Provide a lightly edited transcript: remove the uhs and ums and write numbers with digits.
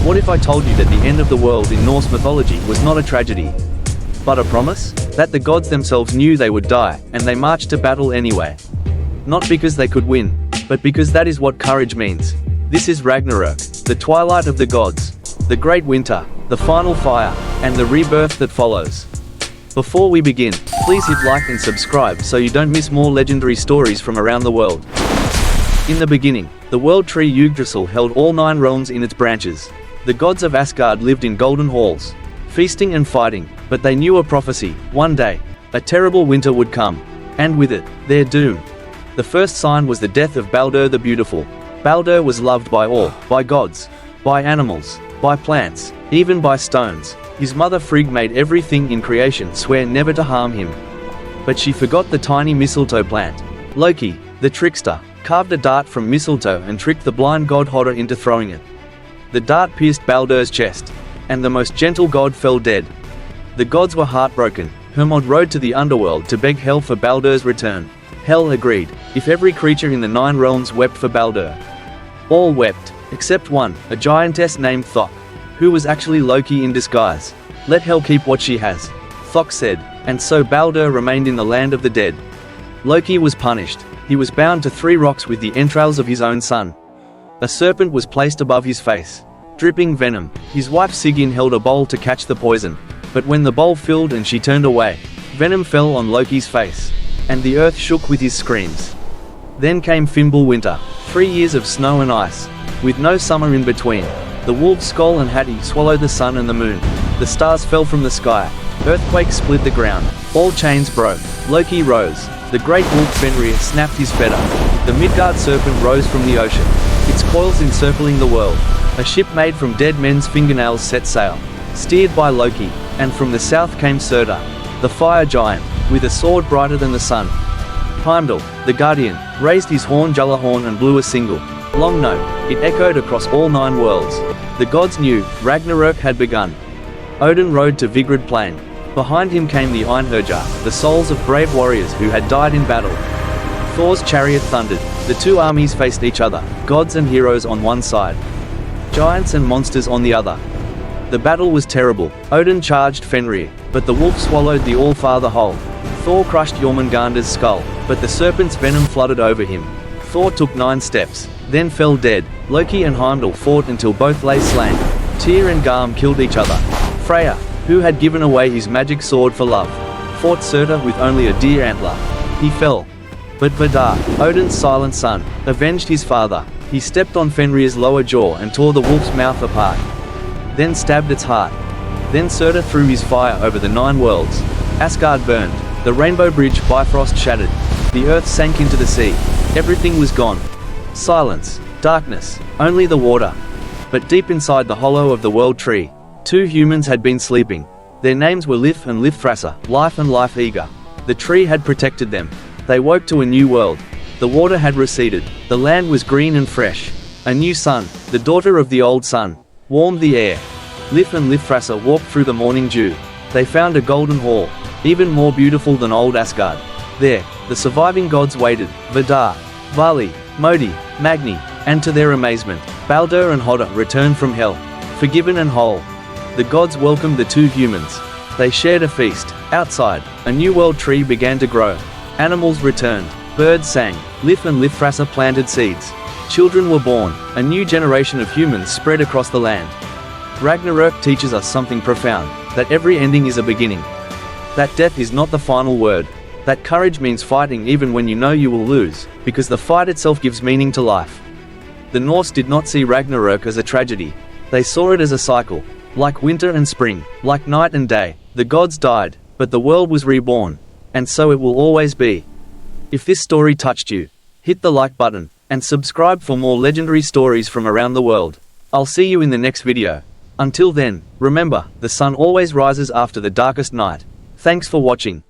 What if I told you that the end of the world in Norse mythology was not a tragedy, but a promise? That the gods themselves knew they would die, and they marched to battle anyway. Not because they could win, but because that is what courage means. This is Ragnarok, the twilight of the gods, the great winter, the final fire, and the rebirth that follows. Before we begin, please hit like and subscribe so you don't miss more legendary stories from around the world. In the beginning, the world tree Yggdrasil held all 9 realms in its branches. The gods of Asgard lived in golden halls, feasting and fighting, but they knew a prophecy: one day, a terrible winter would come, and with it, their doom. The first sign was the death of Baldur the Beautiful. Baldur was loved by all, by gods, by animals, by plants, even by stones. His mother Frigg made everything in creation swear never to harm him. But she forgot the tiny mistletoe plant. Loki, the trickster, carved a dart from mistletoe and tricked the blind god Surtr into throwing it. The dart pierced Baldur's chest, and the most gentle god fell dead. The gods were heartbroken. Hermod rode to the underworld to beg Hel for Baldur's return. Hel agreed, if every creature in the 9 realms wept for Baldur. All wept, except one, a giantess named Thok, who was actually Loki in disguise. Let Hel keep what she has, Thok said, and so Baldur remained in the land of the dead. Loki was punished. He was bound to 3 rocks with the entrails of his own son. A serpent was placed above his face, dripping venom. His wife Sigyn held a bowl to catch the poison, but when the bowl filled and she turned away, venom fell on Loki's face, and the earth shook with his screams. Then came Fimbulwinter, 3 years of snow and ice, with no summer in between. The wolves Skoll and Hati swallowed the sun and the moon. The stars fell from the sky. Earthquakes split the ground. All chains broke. Loki rose. The great wolf Fenrir snapped his fetter. The Midgard serpent rose from the ocean, its coils encircling the world. A ship made from dead men's fingernails set sail, steered by Loki, and from the south came Surtr, the fire giant, with a sword brighter than the sun. Heimdall, the guardian, raised his horn Jullahorn and blew a single, long note. It echoed across all 9 worlds. The gods knew Ragnarok had begun. Odin rode to Vigrid Plain. Behind him came the Einherjar, the souls of brave warriors who had died in battle. Thor's chariot thundered. The 2 armies faced each other, gods and heroes on one side, giants and monsters on the other. The battle was terrible. Odin charged Fenrir, but the wolf swallowed the All-Father whole. Thor crushed Jormungandr's skull, but the serpent's venom flooded over him. Thor took 9 steps, then fell dead. Loki and Heimdall fought until both lay slain. Tyr and Garm killed each other. Freya, who had given away his magic sword for love, fought Surtr with only a deer antler. He fell. But Vidar, Odin's silent son, avenged his father. He stepped on Fenrir's lower jaw and tore the wolf's mouth apart, then stabbed its heart. Then Surtr threw his fire over the 9 worlds. Asgard burned. The rainbow bridge Bifrost shattered. The earth sank into the sea. Everything was gone. Silence, darkness, only the water. But deep inside the hollow of the world tree, 2 humans had been sleeping. Their names were Lif and Lifthrasir, Lif and Lifthrasir. The tree had protected them. They woke to a new world. The water had receded. The land was green and fresh. A new sun, the daughter of the old sun, warmed the air. Lif and Lifthrasir walked through the morning dew. They found a golden hall, even more beautiful than old Asgard. There, the surviving gods waited: Vidar, Vali, Modi, Magni, and to their amazement, Baldur and Surtr returned from Hel, forgiven and whole. The gods welcomed the 2 humans. They shared a feast. Outside, a new world tree began to grow. Animals returned. Birds sang. Lif and Lifthrasir planted seeds. Children were born. A new generation of humans spread across the land. Ragnarok teaches us something profound: that every ending is a beginning. That death is not the final word. That courage means fighting even when you know you will lose, because the fight itself gives meaning to life. The Norse did not see Ragnarok as a tragedy. They saw it as a cycle. Like winter and spring, like night and day, the gods died, but the world was reborn. And so it will always be. If this story touched you, hit the like button, and subscribe for more legendary stories from around the world. I'll see you in the next video. Until then, remember, the sun always rises after the darkest night. Thanks for watching.